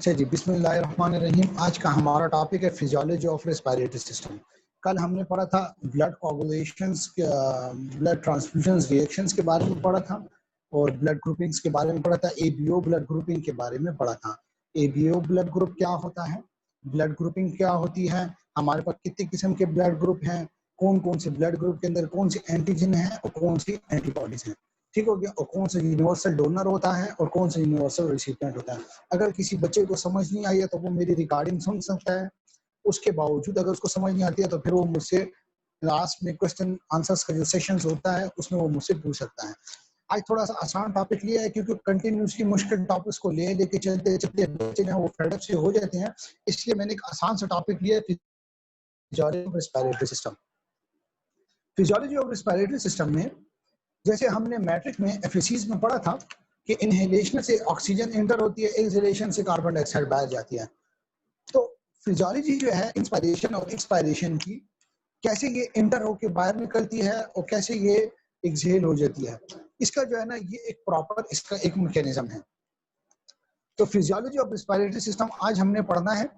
अच्छा जी, बिस्मिल्लाहिर्रहमानिर्रहीम। आज का हमारा टॉपिक है फिजियोलॉजी ऑफ रेस्पिरेटरी सिस्टम। कल हमने पढ़ा था ब्लड कोगुलेशंस, ब्लड ट्रांसफ्यूजन्स, रिएक्शंस के बारे में पढ़ा था और ब्लड ग्रुपिंग्स के बारे में पढ़ा था। एबीओ ब्लड ग्रुपिंग के बारे में पढ़ा था। एबीओ ब्लड ग्रुप क्या होता है, ब्लड ग्रुपिंग क्या होती है, हमारे पास कितने किस्म के ब्लड ग्रुप हैं, कौन कौन से ब्लड ग्रुप के अंदर कौन सी एंटीजन है और कौन सी एंटीबॉडीज हैं, ठीक हो गया, और कौन सा यूनिवर्सल डोनर होता है और कौन सा यूनिवर्सल रेसिपिएंट होता है। अगर किसी बच्चे को समझ नहीं आई है तो वो मेरी रिकॉर्डिंग सुन सकता है। उसके बावजूद अगर उसको समझ नहीं आती है तो फिर वो मुझसे लास्ट में क्वेश्चन आंसर्स का जो सेशन होता है उसमें वो मुझसे पूछ सकता है। आज थोड़ा सा आसान टॉपिक लिया है क्योंकि कंटिन्यूसली मुश्किल टॉपिक्स को लेके चलते चलते बच्चे जो वो फेड अप से हो जाते हैं, इसलिए मैंने एक आसान सा टॉपिक लिया है, physiology of respiratory system. Physiology of respiratory system में जैसे हमने मैट्रिक में एफएसीज में पढ़ा था कि इनहेलेशन से ऑक्सीजन एंटर होती है, एक्सहेलेशन से कार्बन डाइऑक्साइड बाहर जाती है। तो फिजियोलॉजी जो है इंस्पायरेशन और एक्सपायरेशन की, कैसे ये एंटर होके बाहर निकलती है और कैसे ये एक्सहेल हो जाती है, इसका जो है ना ये एक प्रॉपर इसका एक मैकेनिज्म है। तो फिजियोलॉजी ऑफ रेस्पिरेटरी सिस्टम आज हमने पढ़ना है।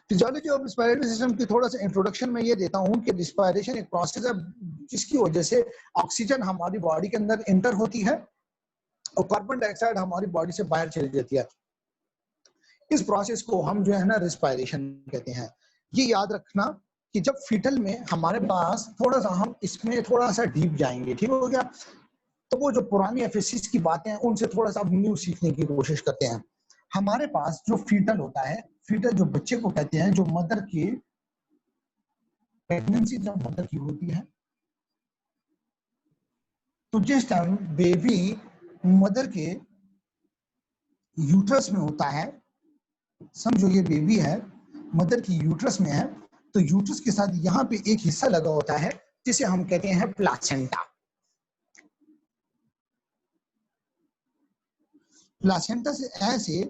फिजियोलॉजी ऑफ रेस्पिरेटरी सिस्टम की थोड़ा सा इंट्रोडक्शन में ये देता हूँ कि रिस्पायरेशन एक प्रोसेस है जिसकी वजह से ऑक्सीजन हमारी बॉडी के अंदर एंटर होती है और कार्बन डाइऑक्साइड हमारी बॉडी से बाहर चली जाती है। इस प्रोसेस को हम जो है ना रिस्पायरेशन कहते हैं। ये याद रखना कि जब फीटल में हमारे पास थोड़ा सा, हम इसमें थोड़ा सा डीप जाएंगे, ठीक हो गया, तो वो जो पुरानी एफएसीज की बातें हैं उनसे थोड़ा सा न्यू सीखने की कोशिश करते हैं। हमारे पास जो फीटल होता है, फीटल जो बच्चे को कहते हैं, जो मदर की प्रेगनेंसी जब मदर की होती है तो जिस टाइम बेबी मदर के यूट्रस में होता है, समझो ये बेबी है मदर की यूट्रस में है, तो यूट्रस के साथ यहाँ पे एक हिस्सा लगा होता है जिसे हम कहते हैं प्लासेंटा। प्लासेंटा से ऐसे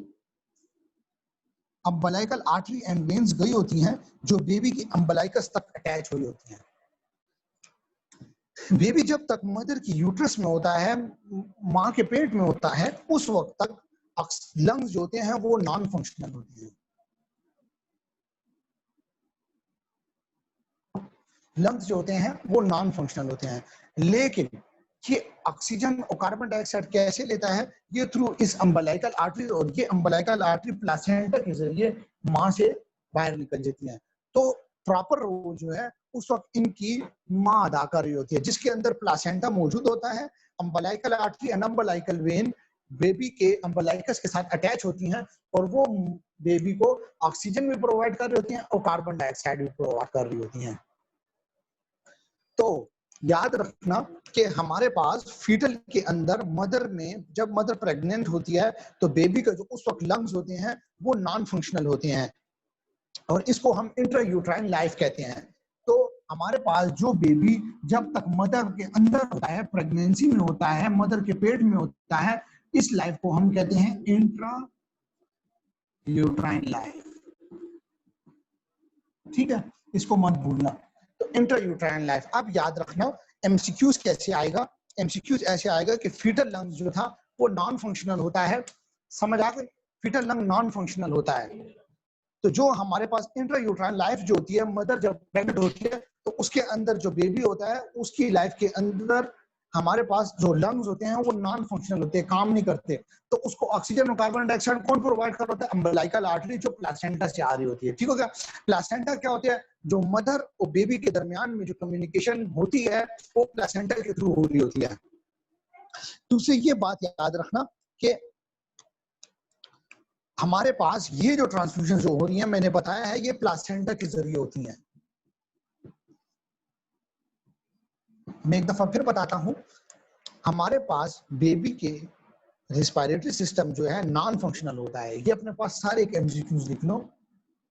अम्बलाइकल आर्टरी एंड वेन्स गई होती हैं जो बेबी की अम्बलाइकस तक अटैच हुई होती हैं। बेबी जब तक मदर की यूट्रस में होता है, माँ के पेट में होता है, उस वक्त तक लंग्स जो होते हैं वो नॉन फंक्शनल होते हैं। लंग्स जो होते हैं वो नॉन फंक्शनल होते हैं, लेकिन ये ऑक्सीजन और कार्बन डाइऑक्साइड कैसे लेता है, ये थ्रू इस अम्बलाइकल आर्टरी, और ये अम्बलाइकल आर्टरी प्लासेंटा के जरिए माँ से बाहर निकल जाती है। तो प्रॉपर रोल जो है उस वक्त इनकी माँ अदा कर रही होती है, जिसके अंदर प्लासेंटा मौजूद होता है, umbilical artery and umbilical when baby के अम्बलाइकस के साथ अटैच होती हैं और वो बेबी को ऑक्सीजन भी प्रोवाइड कर रही होती हैं और कार्बन डाइऑक्साइड भी प्रोवाइड कर रही होती हैं। तो याद रखना कि हमारे पास फीटल के अंदर मदर में जब मदर प्रेग्नेंट होती है तो बेबी का जो उस वक्त लंग्स होते हैं वो नॉन फंक्शनल होते हैं और इसको हम इंट्रायूट्राइन लाइफ कहते हैं। तो हमारे पास जो बेबी जब तक मदर के अंदर होता है, प्रेगनेंसी में होता है, मदर के पेट में होता है, इस लाइफ को हम कहते हैं इंट्रा यूट्राइन लाइफ। ठीक है, इसको मत भूलना। तो इंट्रायूट्राइन लाइफ अब याद रखना। एमसीक्यूज कैसे आएगा, एमसीक्यूज ऐसे आएगा कि फीटल लंग जो था वो नॉन फंक्शनल होता है। समझ आ गई, फीटल लंग नॉन फंक्शनल होता है। तो जो हमारे पास इंट्रायूट्राइन लाइफ जो होती है, मदर जब प्रेग्नेंट होती है तो उसके अंदर जो बेबी होता है उसकी लाइफ के अंदर हमारे पास जो लंग्स होते हैं वो नॉन फंक्शनल होते हैं, काम नहीं करते। तो उसको ऑक्सीजन और कार्बन डाइऑक्साइड कौन प्रोवाइड कर रहा है, अम्बलाइकल आर्टरी जो प्लासेंटा से आ रही होती है। ठीक हो गया। प्लासेंटा क्या होती है, जो मदर और बेबी के दरमियान में जो कम्युनिकेशन होती है वो प्लासेंटा के थ्रू हो रही होती है। दूसरी ये बात याद रखना कि हमारे पास ये जो ट्रांसफ्यूजन जो हो रही है, मैंने बताया है, ये प्लासेंटा के जरिए होती हैं। मैं एक दफा फिर बताता हूं, हमारे पास बेबी के रेस्पिरेटरी सिस्टम जो है नॉन फंक्शनल होता है। ये अपने पास सारे एक एमसीक्यूज लिख लो।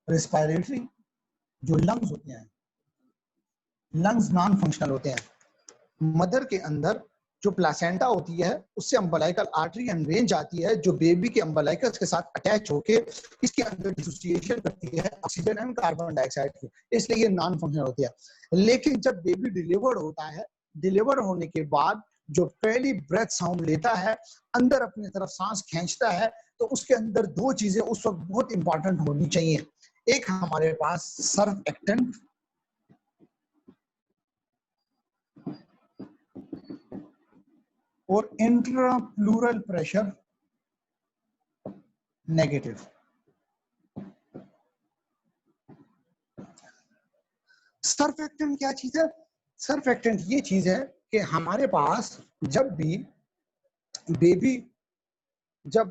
रेस्पिरेटरी जो लंग्स होते हैं, लंग्स नॉन फंक्शनल होते हैं। मदर के अंदर जो प्लासेंटा होती है उससे अम्बलाइकल आर्टरी एंड वेन जाती है जो बेबी के अम्बलाइकस के साथ अटैच होके इसके अंदर डिसोसिएशन करती है ऑक्सीजन एंड कार्बन डाइऑक्साइड की, इसलिए ये नॉन फंक्शनल होती है। लेकिन जब बेबी डिलीवर्ड होता है, डिलीवर होने के बाद जो पहली ब्रेथ साउंड लेता है, अंदर अपनी तरफ सांस खींचता है, तो उसके अंदर दो चीजें उस वक्त बहुत इंपॉर्टेंट होनी चाहिए। एक हमारे पास सर्फएक्टेंट और इंट्राप्लूरल प्रेशर नेगेटिव। सर्फएक्टेंट क्या चीज है? सर्फएक्टेंट ये चीज है कि हमारे पास जब भी बेबी जब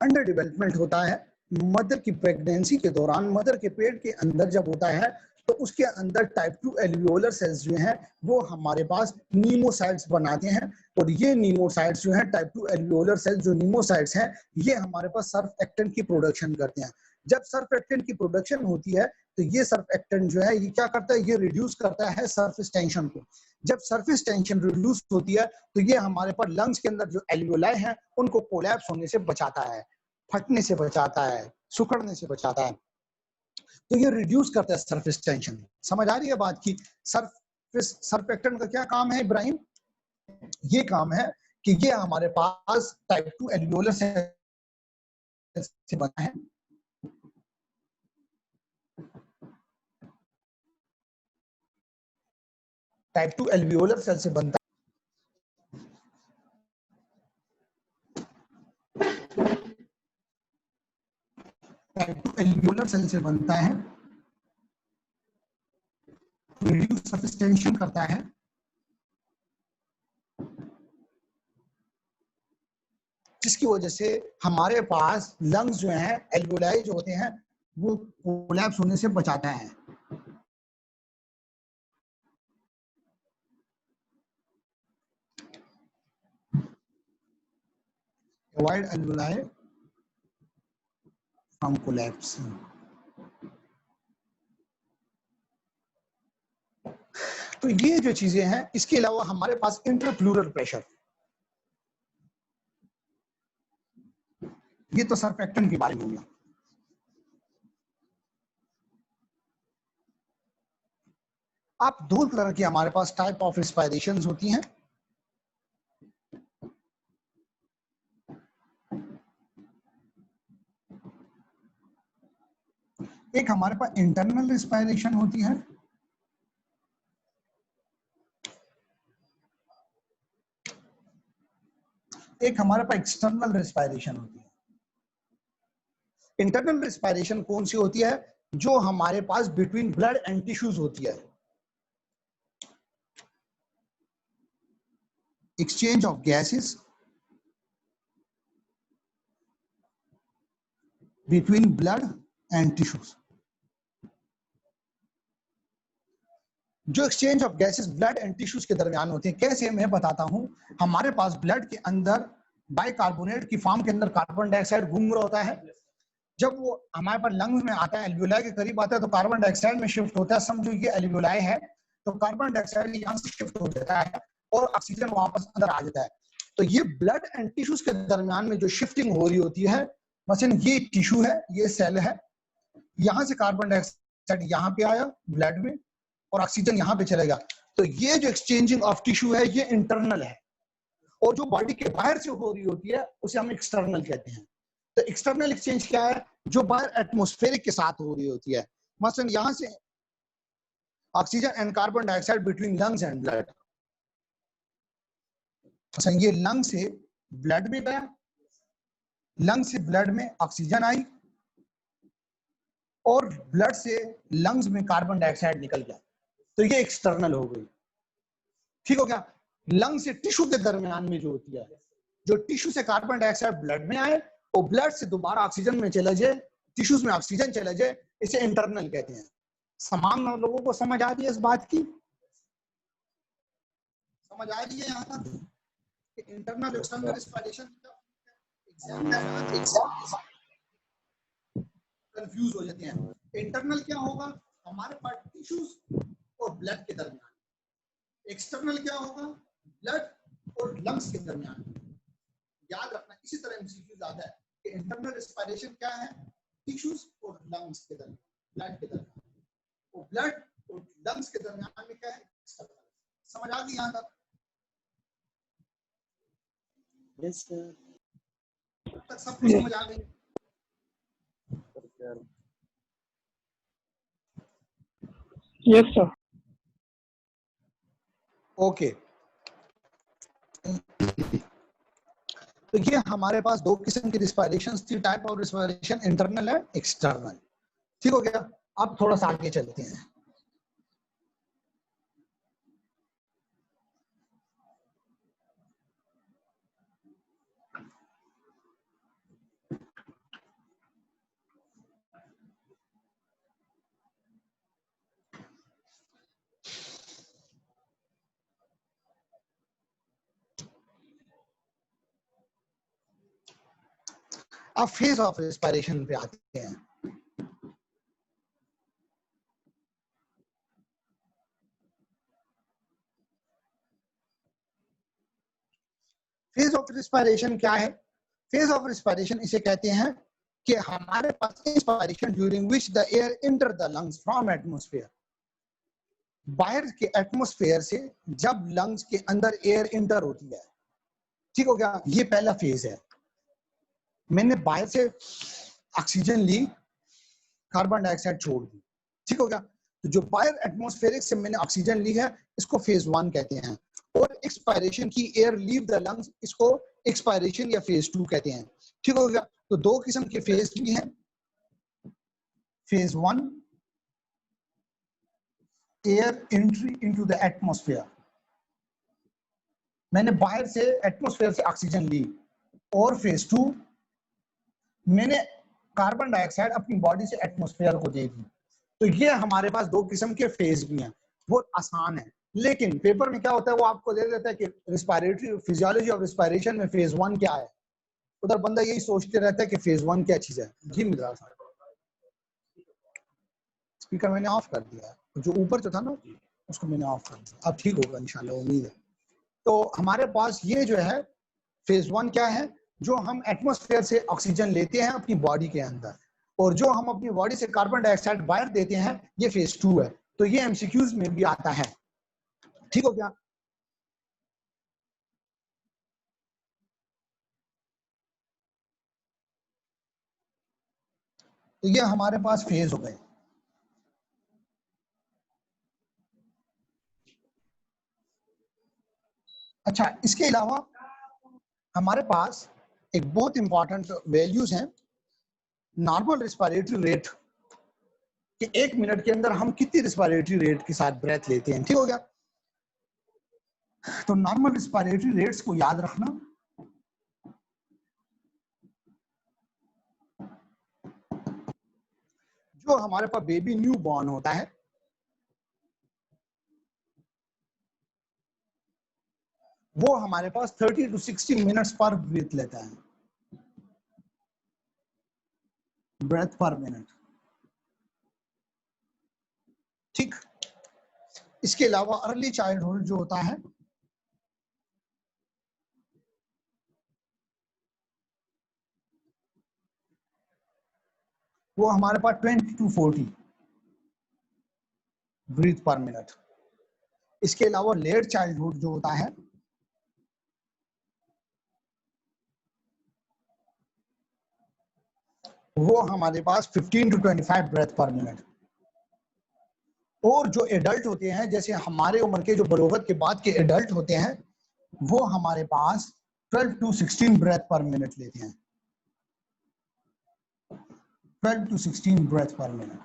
अंडर डेवलपमेंट होता है, मदर की प्रेगनेंसी के दौरान, मदर के पेट के अंदर जब होता है, तो उसके अंदर टाइप 2 एल्वियोलर सेल्स जो हैं वो हमारे पास नीमोसाइट्स बनाते हैं, और ये नीमोसाइट्स जो हैं, टाइप 2 एल्वियोलर सेल्स जो नीमोसाइट्स हैं, ये हमारे पास सर्फएक्टेंट की प्रोडक्शन करते हैं। जब सर्फएक्टेंट की प्रोडक्शन होती है तो ये सर्फएक्टेंट जो है ये क्या करता है, ये रिड्यूस करता है सरफेस टेंशन को। जब सरफेस टेंशन रिड्यूस होती है तो ये हमारे पास लंग्स के अंदर जो एल्वियोलाई हैं उनको कोलैप्स होने से बचाता है, फटने से बचाता है, सुखड़ने से बचाता है। तो ये रिड्यूस करता है सरफेस टेंशन। समझ आ रही है बात की? सर्फएक्टेंट का क्या काम है इब्राहिम? ये काम है कि ये हमारे पास टाइप 2 एल्वियोलर से बना है। टाइप 2 एल्वियोलर सेल से बनता टाइप 2 एल्वियोलर सेल से बनता है, रिड्यूस सरफेस टेंशन करता है, जिसकी वजह से हमारे पास लंग्स जो हैं, एल्वियोलाई जो होते हैं, वो कोलैप्स होने से बचाता है। Avoid alveoli from collapse. तो ये जो चीजें हैं, इसके अलावा हमारे पास इंट्राप्लूरल प्रेशर, ये तो सर्फएक्टेंट के बारे में हो गया। आप दो तरह की हमारे पास टाइप ऑफ रेस्पिरेशंस होती हैं। एक हमारे पास इंटरनल रेस्पिरेशन होती है, एक हमारे पास एक्सटर्नल रेस्पिरेशन होती है। इंटरनल रेस्पिरेशन कौन सी होती है? जो हमारे पास बिटवीन ब्लड एंड टिश्यूज होती है। Exchange of gases between blood and tissues. जो exchange of gases blood and tissues के दरमियान होते हैं, कैसे मैं बताता हूं। हमारे पास ब्लड के अंदर बाइकार्बोनेट की फॉर्म के अंदर कार्बन डाइऑक्साइड घूम रहा होता है। जब वो हमारे पास लंग्स में आता है, एल्वियोलाई के करीब आता है, तो कार्बन डाइऑक्साइड में शिफ्ट होता है। समझो ये एल्वियोलाई है, तो कार्बन डाइऑक्साइड यहाँ से शिफ्ट हो जाता है और ऑक्सीजन वापस अंदर आ जाता है। तो ये ब्लड एंड टिश्यूज के दरमियान में जो शिफ्टिंग हो रही होती है, मसलन ये टिश्यू है, ये सेल है, यहाँ से कार्बन डाइऑक्साइड यहाँ पे आया ब्लड में और ऑक्सीजन यहाँ पे चलेगा। तो ये जो एक्सचेंजिंग ऑफ टिश्यू है ये इंटरनल है, और जो बॉडी के बाहर से हो रही होती है उसे हम एक्सटर्नल कहते हैं। तो एक्सटर्नल एक्सचेंज क्या है? जो बाहर एटमॉस्फेरिक के साथ हो रही होती है, मसलन यहाँ से oxygen and carbon dioxide between lungs and blood. अच्छा, ये लंग से ब्लड में गया, लंग से ब्लड में ऑक्सीजन आई और ब्लड से लंग्स में कार्बन डाइऑक्साइड निकल गया, तो ये एक्सटर्नल हो गई। ठीक हो गया? लंग से टिश्यू के दरमियान में जो होती है, जो टिश्यू से कार्बन डाइऑक्साइड ब्लड में आए और ब्लड से दोबारा ऑक्सीजन में चला जाए, टिश्यूज में ऑक्सीजन चला जाए, इसे इंटरनल कहते हैं। समान लोगों को समझ आ रही है इस बात की? समझ आ रही है यहाँ तक कि इंटरनल एक्सटर्नल रेस्पिरेशन कंफ्यूज हो जाते हैं। इंटरनल क्या होगा? हमारे पास टिश्यूज और ब्लड के दरमियान। एक्सटर्नल क्या होगा? ब्लड और लंग्स के दरमियान। याद रखना, इसी तरह एमसीक्यूज आता है कि इंटरनल रेस्पिरेशन क्या है? टिश्यूज और लंग्स के दरमियान, ब्लड के दरमियान। और ब्लड और लंग्स के दरमियान में क्या है? एक्सटर्नल। समझ आ गई यहाँ तक? Yes sir. तक सबको समझ आ गई? Yes sir. ओके, तो ये हमारे पास दो किस्म की रिस्पायरेशन थी, टाइप ऑफ रिस्पायरेशन इंटरनल है, एक्सटर्नल। ठीक हो गया। अब थोड़ा सा आगे चलते हैं। अब फेज ऑफ रिस्पायरेशन पे आते हैं। फेज ऑफ रिस्पायरेशन क्या है? फेज ऑफ रिस्पायरेशन इसे कहते हैं कि हमारे पास inspiration during which the air enter the lungs from atmosphere. बाहर के एटमॉस्फेयर से जब लंग्स के अंदर एयर इंटर होती है, ठीक हो गया, ये पहला फेज है। मैंने बाहर से ऑक्सीजन ली, कार्बन डाइऑक्साइड छोड़ दी, ठीक हो गया। तो जो बाहर एटमॉस्फेरिक से मैंने ऑक्सीजन ली है, इसको फेज 1 कहते हैं। और एक्सपायरेशन की एयर लीव द लंग्स, इसको एक्सपायरेशन या फेज 2 कहते हैं। ठीक हो गया। तो दो किस्म के फेज भी हैं। Phase 1 air entry into the atmosphere, मैंने बाहर से एटमॉस्फेयर से ऑक्सीजन ली। और फेज 2 मैंने कार्बन डाइऑक्साइड अपनी बॉडी से एटमॉस्फेयर को दे दी। तो ये हमारे पास दो किस्म के फेज भी हैं। बहुत आसान है, लेकिन पेपर में क्या होता है, वो आपको दे देता है कि रिस्पायरेटरी फिजियोलॉजी ऑफ रिस्पायरेशन में फेज 1 क्या है। उधर बंदा यही सोचते रहता है कि फेज 1 क्या चीज है। जी मित्रा साहब, स्पीकर मैंने ऑफ कर दिया, जो ऊपर जो था ना उसको मैंने ऑफ कर दिया। अब ठीक होगा इंशाल्लाह, उम्मीद है। तो हमारे पास ये जो है फेज 1 क्या है, जो हम एटमॉस्फेयर से ऑक्सीजन लेते हैं अपनी बॉडी के अंदर, और जो हम अपनी बॉडी से कार्बन डाइऑक्साइड बाहर देते हैं, ये फेज 2 है। तो ये एमसीक्यूज में भी आता है। ठीक हो गया। तो ये हमारे पास फेज हो गए। अच्छा, इसके अलावा हमारे पास एक बहुत इंपॉर्टेंट वैल्यूज हैं। नॉर्मल रिस्पायरेटरी रेट कि 1 मिनट के अंदर हम कितनी रिस्पायरेटरी रेट के साथ ब्रेथ लेते हैं। ठीक हो गया। तो नॉर्मल रिस्पायरेटरी रेट्स को याद रखना। जो हमारे पास बेबी न्यू बॉर्न होता है, वो हमारे पास 30 to 60 मिनट्स पर ब्रीथ लेता है, ब्रेथ पर मिनट। ठीक। इसके अलावा अर्ली चाइल्डहुड जो होता है, वो हमारे पास 20 to 40 ब्रीथ पर मिनट। इसके अलावा लेट चाइल्डहुड जो होता है, वो हमारे पास 15 to 25 ब्रेथ पर मिनट। और जो एडल्ट होते हैं, जैसे हमारे उम्र के जो बलोगत के बाद के एडल्ट होते हैं, वो हमारे पास 12 to 16 ब्रेथ पर मिनट लेते हैं। 12 to 16 ब्रेथ पर मिनट।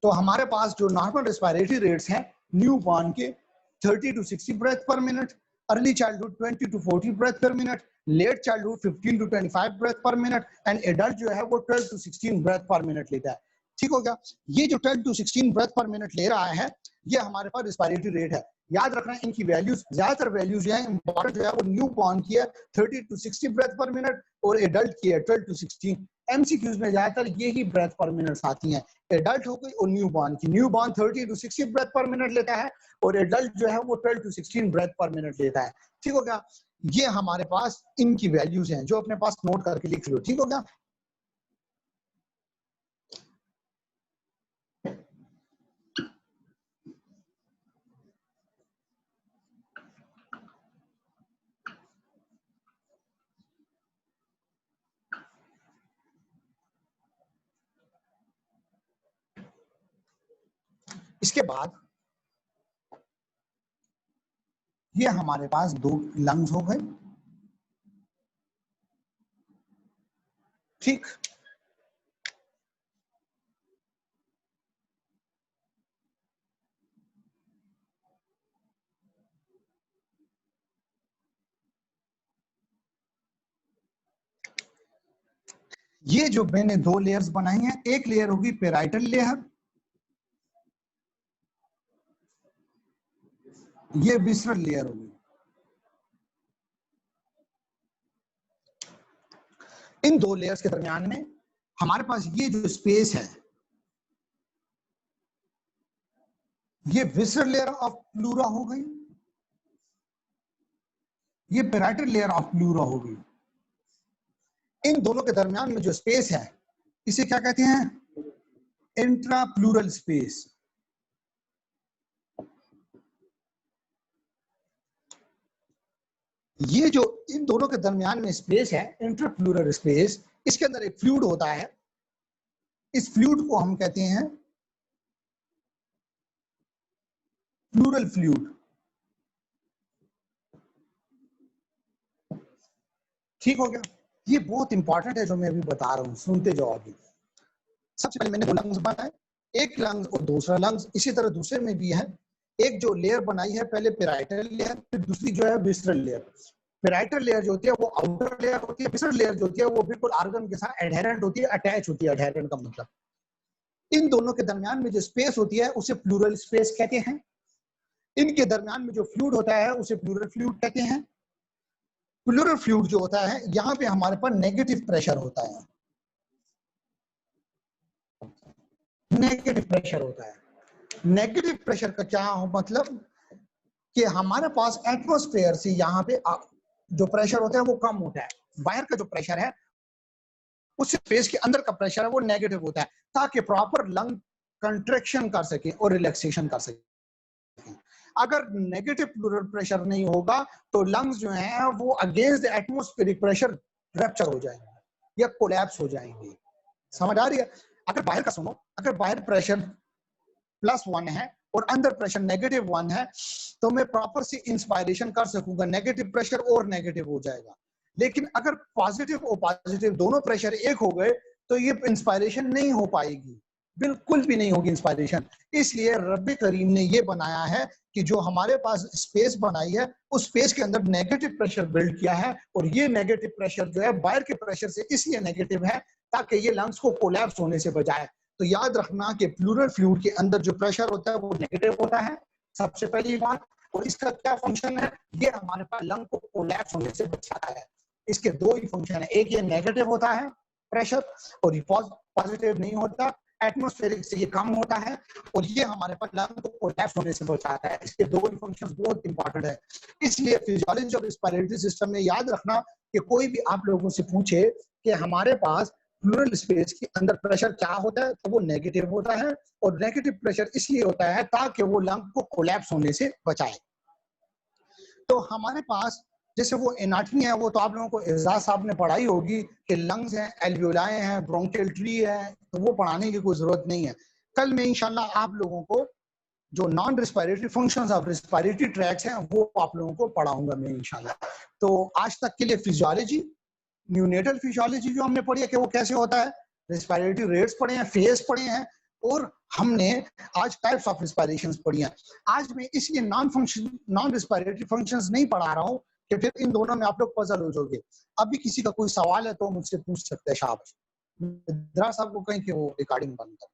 तो हमारे पास जो नॉर्मल रेस्पिरेटरी रेट्स हैं न्यू बॉर्न के 30 to 60 breath per minute, early childhood 20 to 40 breath per minute, late childhood 15 to 25 breath per minute, and adult जो है वो 12 to 16 ब्रेथ पर मिनट लेता है। ठीक हो गया। ये जो 12 to 16 ब्रेथ पर मिनट ले रहा है, ये हमारे पास रेस्पिरेटरी रेट है। याद रखना इनकी वैल्यूज, ज्यादातर वैल्यूज जो है इंपॉर्टेंट जो है वो न्यू बॉर्न की है 30 to 60 ब्रेथ पर मिनट, और एडल्ट की है 12 to 16। एमसीक्यूज में ज्यादातर यही ब्रेथ पर मिनट आती हैं। एडल्ट हो गई और न्यू बॉर्न की। Newborn 30 to 60 breath per minute लेता है, और एडल्ट जो है वो 12 to 16 ब्रेथ पर मिनट लेता है। ठीक हो गया। ये हमारे पास इनकी वैल्यूज हैं, जो अपने पास नोट करके लिख लो। ठीक हो गया। इसके बाद ये हमारे पास 2 लंग्स हो गए, ठीक। ये जो मैंने 2 लेयर्स बनाई हैं, एक लेयर होगी पेराइटल लेयर, ये विसरल लेयर होगी। इन 2 लेयर्स के दरमियान में हमारे पास ये जो स्पेस है, ये विसरल लेयर ऑफ प्लूरा हो गई, ये पेराइटल लेयर ऑफ प्लूरा हो गई। इन दोनों के दरमियान में जो स्पेस है, इसे क्या कहते हैं? Intra plural space. ये जो इन दोनों के दरमियान में स्पेस है, इंट्रा प्लूरल स्पेस, इसके अंदर एक फ्लूइड होता है। इस फ्लूइड को हम कहते हैं प्लूरल फ्लूइड, ठीक हो गया। ये बहुत इंपॉर्टेंट है जो मैं अभी बता रहा हूं, सुनते जाओ अभी। सबसे पहले मैंने 2 लंग्स बनाए, एक लंग्स और दूसरा लंग्स। इसी तरह दूसरे में भी है, एक जो लेयर बनाई है पहले पेराइटल लेयर, फिर दूसरी जो है विसरल लेयर। पेराइटल लेयर जो होती है वो आउटर लेयर होती है, विसरल लेयर जो होती है वो बिल्कुल ऑर्गन के साथ एडहेरेंट होती है, अटैच होती है। एडहेरेंट का मतलब इन दोनों के दरमियान में जो स्पेस होती है उसे प्लूरल स्पेस कहते हैं। इनके दरमियान में जो फ्लूइड होता है उसे प्लूरल फ्लूइड कहते हैं। प्लूरल फ्लूइड जो होता है, यहाँ पे हमारे पास नेगेटिव प्रेशर होता है, नेगेटिव प्रेशर होता है। नेगेटिव प्रेशर का क्या मतलब कि हमारे पास एटमॉस्फेयर से यहाँ पे जो प्रेशर होता है वो कम होता है। बाहर का जो प्रेशर है उस स्पेस के अंदर का प्रेशर है वो नेगेटिव होता है, ताकि प्रॉपर लंग कंट्रैक्शन कर सके और रिलैक्सेशन कर सके। अगर नेगेटिव प्लूरल प्रेशर नहीं होगा तो लंग्स जो हैं वो against the atmospheric pressure rupture हो जाएंगे या कोलैप्स हो जाएंगे। समझ आ रही है? अगर बाहर का सुनो, अगर बाहर प्रेशर +1 है और अंदर प्रेशर -1 है तो मैं प्रॉपर सी इंस्पायरेशन कर सकूंगा, नेगेटिव प्रेशर और नेगेटिव हो जाएगा। लेकिन अगर पॉजिटिव और पॉजिटिव दोनों प्रेशर एक हो गए तो ये इंस्पायरेशन नहीं हो पाएगी, बिल्कुल भी नहीं होगी इंस्पायरेशन। इसलिए रब करीम ने ये बनाया है कि जो हमारे पास स्पेस बनाई है उस स्पेस के अंदर नेगेटिव प्रेशर बिल्ड किया है, और ये नेगेटिव प्रेशर जो है बाहर के प्रेशर से इसलिए नेगेटिव है ताकि ये लंग्स को कोलैप्स होने से बचाए। तो याद रखना कि प्लूरल फ्लूइड के अंदर जो प्रेशर होता है वो नेगेटिव होता है, सबसे पहली बात। और इसका क्या फंक्शन है? ये हमारे पास लंग को कोलैप्स होने से बचाता है। इसके 2 ही फंक्शन है, एक ये नेगेटिव होता है प्रेशर और ये पॉजिटिव नहीं होता, एटमॉस्फेरिक से ये कम होता है, और ये हमारे पास लंग को कोलैप्स होने से बचाता है। इसके 2 ही फंक्शंस बहुत इंपॉर्टेंट है। इसलिए फिजियोलॉजी और रेस्पिरेटरी सिस्टम में याद रखना कि कोई भी आप लोगों से पूछे कि हमारे पास प्लूरल स्पेस के अंदर प्रेशर क्या होता है तो वो नेगेटिव होता है, और नेगेटिव प्रेशर इसलिए होता है ताकि वो लंग को कोलैप्स होने से बचाए। तो हमारे पास जैसे वो एनाटमी है वो तो आप लोगों को एजाज साहब ने पढ़ाई होगी कि लंग्स हैं, एल्वियोलाई हैं, ब्रोंकियल ट्री है, तो वो पढ़ाने की कोई जरूरत नहीं है। कल मैं इंशाल्लाह आप लोगों को जो non respiratory functions of respiratory tracks हैं वो आप लोगों को पढ़ाऊंगा मैं इंशाल्लाह। तो आज तक के लिए फिजियोलॉजी, न्यूनेटल फिजियोलॉजी जो हमने पढ़ी है कि वो कैसे होता है, रिस्पायरेटरी रेट्स पढ़े हैं, फेज पढ़े हैं, और हमने आज टाइप्स ऑफ रिस्पायरेशंस पढ़ी हैं। आज मैं इसलिए नॉन रिस्पायरेटरी फंक्शंस नहीं पढ़ा रहा हूँ कि फिर इन दोनों में आप लोग पजल हो जाओगे। अभी किसी का कोई सवाल है तो मुझसे पूछ सकते हैं। शाबाश, साहब को कहीं कि वो रिकॉर्डिंग बंद कर।